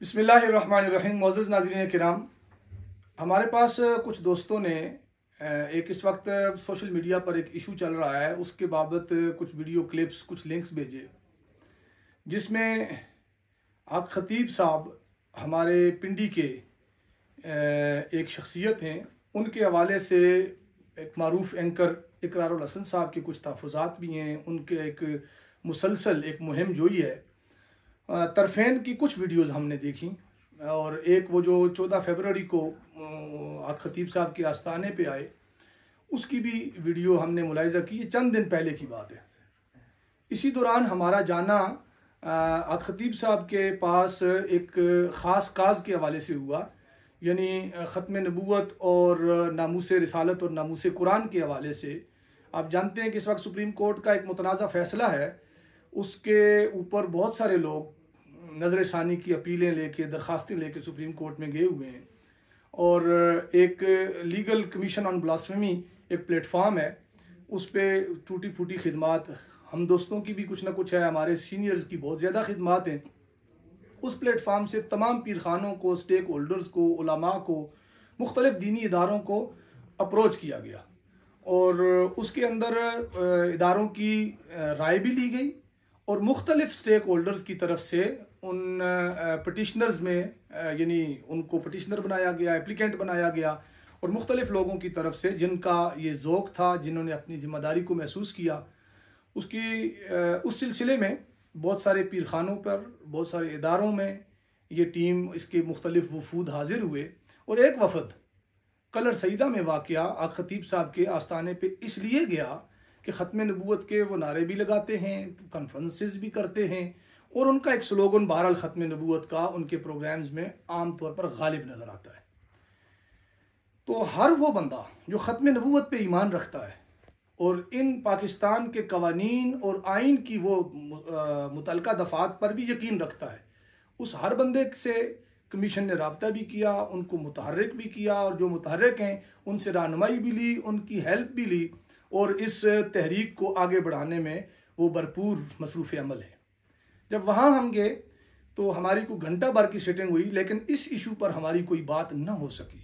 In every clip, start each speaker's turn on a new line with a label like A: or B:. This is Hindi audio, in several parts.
A: बिस्मिल्लाहिर्रहमानिर्रहीम। मौजूद नाज़रीन किराम, हमारे पास कुछ दोस्तों ने एक इस वक्त सोशल मीडिया पर एक इशू चल रहा है, उसके बाबत कुछ वीडियो क्लिप्स, कुछ लिंक्स भेजे, जिसमें आक खतीब साहब हमारे पिंडी के एक शख्सियत हैं, उनके हवाले से एक मारूफ एंकर इकरारुल हसन साहब के कुछ तहफ़्फ़ुज़ात भी हैं। उनके एक मुसलसल एक मुहिम जोई है। तरफ़ेन की कुछ वीडियोस हमने देखी और एक वो जो 14 फरवरी को आक खतीब साहब के आस्थाने पे आए, उसकी भी वीडियो हमने मुलाहिज़ा की। ये चंद दिन पहले की बात है। इसी दौरान हमारा जाना आक खतीब साहब के पास एक ख़ास काज के हवाले से हुआ, यानी ख़त्म नबूवत और नामूस रिसालत और नामूस कुरान के हवाले से। आप जानते हैं कि इस वक्त सुप्रीम कोर्ट का एक मुतनाज़ा फ़ैसला है, उसके ऊपर बहुत सारे लोग नज़र षानी की अपीलें लेके, दरख्वास्तें लेके सुप्रीम कोर्ट में गए हुए हैं। और एक लीगल कमीशन ऑन ब्लास्फेमी एक प्लेटफॉर्म है, उस पर टूटी फूटी खिदमात हम दोस्तों की भी कुछ ना कुछ है, हमारे सीनियर्स की बहुत ज़्यादा खिदमात हैं। उस प्लेटफॉर्म से तमाम पीर खानों को, स्टेक होल्डर्स को, उलमा को, मुख्तलिफ़ दीनी इदारों को अप्रोच किया गया और उसके अंदर इदारों की राय भी ली गई और मुख्तलिफ़ स्टेक होल्डर्स की तरफ से उन पटिशनर्स में यानी उनको पटिशनर बनाया गया, एप्लीकेंट बनाया गया और मुख्तलिफ़ लोगों की तरफ से जिनका ये ज़ौक़ था, जिन्होंने अपनी ज़िम्मेदारी को महसूस किया, उस सिलसिले में बहुत सारे पीर खानों पर, बहुत सारे इदारों में ये टीम, इसके मुख्तलिफ़ वफूद हाजिर हुए। और एक वफ़द कलर सईदा में वाक़या आक खतीब साहब के आस्थाने पे इसलिए गया कि ख़त्म नबूवत के वो नारे भी लगाते हैं, कॉन्फ्रेंसेस भी करते हैं और उनका एक स्लोगन बहरहाल ख़त्म नबूवत का उनके प्रोग्राम्स में आम तौर पर गालिब नज़र आता है। तो हर वो बंदा जो ख़त्म नबूवत पे ईमान रखता है और इन पाकिस्तान के कवानीन और आइन की वो मुतल्लिका दफ़ात पर भी यकीन रखता है, उस हर बंदे से कमीशन ने रब्ता भी किया, उनको मुतहर्रिक भी किया और जो मुतहर्रिक हैं उनसे रहनुमाई भी ली, उनकी हेल्प भी ली और इस तहरीक को आगे बढ़ाने में वो भरपूर मसरूफ़ अमल है। जब वहाँ हम गए तो हमारी कोई घंटा भर की सिटिंग हुई, लेकिन इस इशू पर हमारी कोई बात न हो सकी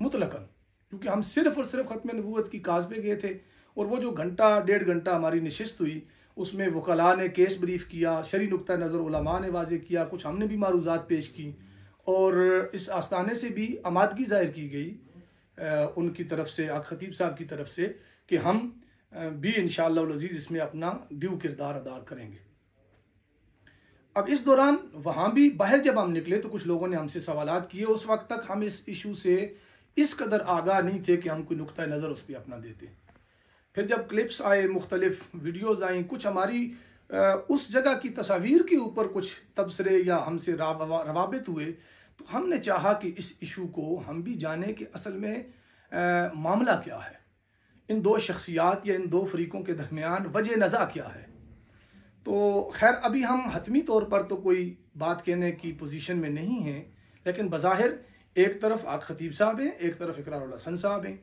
A: मुतलकन, क्योंकि हम सिर्फ़ और सिर्फ ख़त्म नबूवत की काज पे गए थे। और वो जो घंटा डेढ़ घंटा हमारी नशिस्त हुई, उसमें वकला ने केस ब्रीफ किया, शरी नुक्ता नज़र उलमा ने वाज़े किया, कुछ हमने भी मारूज़ात पेश की और इस आस्थाने से भी आमादगी ज़ाहिर की गई उनकी तरफ से, आक खतीब साहब की तरफ से, कि हम भी इंशाअल्लाह अज़ीज़ इसमें अपना ड्यू किरदार अदा करेंगे। अब इस दौरान वहाँ भी बाहर जब हम निकले तो कुछ लोगों ने हमसे सवालात किए। उस वक्त तक हम इस इशू से इस कदर आगाह नहीं थे कि हम कोई नुक्ता नज़र उस पर अपना देते। फिर जब क्लिप्स आए, मुख्तलिफ वीडियोज़ आई, कुछ हमारी उस जगह की तस्वीर के ऊपर कुछ तबसरे या हमसे रवाबित हुए, तो हमने चाहा कि इस इशू को हम भी जाने कि असल में मामला क्या है, इन दो शख्सियात या इन दो फरीकों के दरमियान वजह नज़ा क्या है। तो खैर अभी हम हतमी तौर पर तो कोई बात कहने की पोजीशन में नहीं हैं, लेकिन बज़ाहिर एक तरफ आक खतीब साहब हैं, एक तरफ इकरारुल हसन साहब हैं।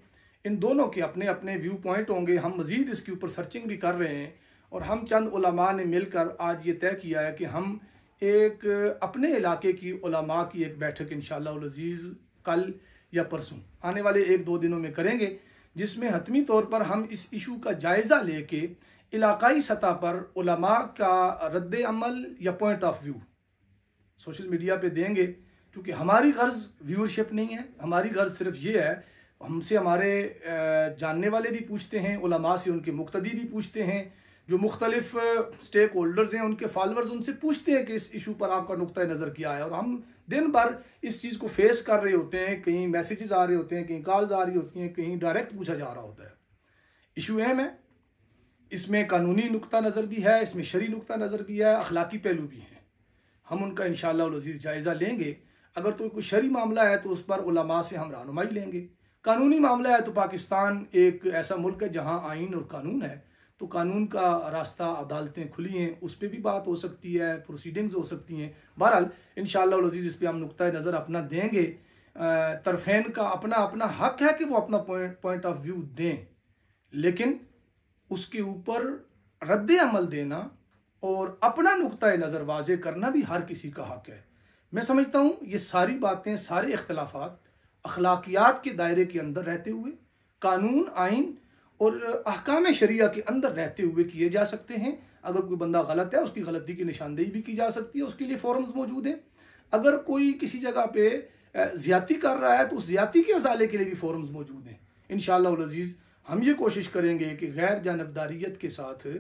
A: इन दोनों के अपने अपने व्यू पॉइंट होंगे। हम मज़ीद इसके ऊपर सर्चिंग भी कर रहे हैं और हम चंद उलमा ने मिलकर आज ये तय किया है कि हम एक अपने इलाके की उलमा की एक बैठक इंशाअल्लाह अज़ीज़ कल या परसों आने वाले 1-2 दिनों में करेंगे, जिसमें हतमी तौर पर हम इस इशू का जायज़ा लेके इलाकाई सतह पर उलमा का रद्द अमल या point of view social media पे देंगे। क्योंकि हमारी गर्ज व्यूअरशिप नहीं है, हमारी गर्ज सिर्फ ये है, हमसे हमारे जानने वाले भी पूछते हैं, उलमा से उनके मुक्तदी भी पूछते हैं, जो मुख्तलिफ स्टेक होल्डर्स हैं उनके फॉलोअर्स उनसे पूछते हैं कि इस इशू पर आपका नुक्ता नज़र क्या है। और हम दिन भर इस चीज़ को फेस कर रहे होते हैं, कहीं मैसेजेस आ रहे होते हैं, कहीं कॉल्स आ रही होती हैं, कहीं डायरेक्ट पूछा जा रहा होता है। इशू अहम है, इसमें कानूनी नुक्ता नज़र भी है, इसमें शरी नुक्ता नज़र भी है, अखलाकी पहलू भी हैं। हम उनका इंशाअल्लाह अज़ीज़ जायज़ा लेंगे। अगर तो कोई शरी मामला है तो उस पर उलमा से हम रहनुमाई लेंगे। कानूनी मामला है तो पाकिस्तान एक ऐसा मुल्क है जहाँ आइन और कानून है, तो कानून का रास्ता, अदालतें खुली हैं, उस पर भी बात हो सकती है, प्रोसीडिंग्स हो सकती हैं। बहरहाल इंशाअल्लाह अज़ीज़ इस पर हम नुक्ता नज़र अपना देंगे। तरफ़ैन का अपना अपना हक है कि वो अपना पॉइंट ऑफ व्यू दें, लेकिन उसके ऊपर रद्द अमल देना और अपना नुक्ता नज़र वाज़े करना भी हर किसी का हक है। मैं समझता हूँ ये सारी बातें, सारे इख्तलाफात अखलाकियात के दायरे के अंदर रहते हुए, कानून, आइन और अहकाम शरिया के अंदर रहते हुए किए जा सकते हैं। अगर कोई बंदा गलत है, उसकी गलती की निशानदेही भी की जा सकती है, उसके लिए फोरम्स मौजूद हैं। अगर कोई किसी जगह पे ज़्यादती कर रहा है तो उस ज़्यादती के अजाले के लिए भी फोरम्स मौजूद हैं। इंशाअल्लाह अज़ीज़ हम ये कोशिश करेंगे कि गैर जानबदारियत के साथ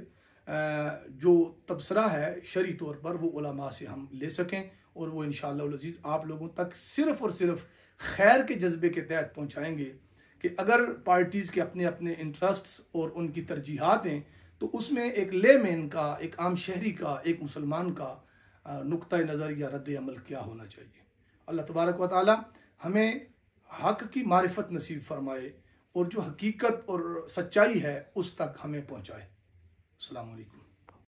A: जो तबसरा है शरई तौर पर वो उलमा से हम ले सकें, और वो इंशाअल्लाह अज़ीज़ आप लोगों तक सिर्फ़ और सिर्फ खैर के जज्बे के तहत पहुँचाएँगे कि अगर पार्टीज़ के अपने अपने इंटरेस्ट्स और उनकी तरजीहात हैं तो उसमें एक लेमैन का, एक आम शहरी का, एक मुसलमान का नुक्ता नज़र या रद्द अमल क्या होना चाहिए। अल्लाह तबारक व तआला हमें हक़ की मारिफत नसीब फरमाए और जो हकीकत और सच्चाई है उस तक हमें पहुँचाए। अस्सलामु अलैकुम।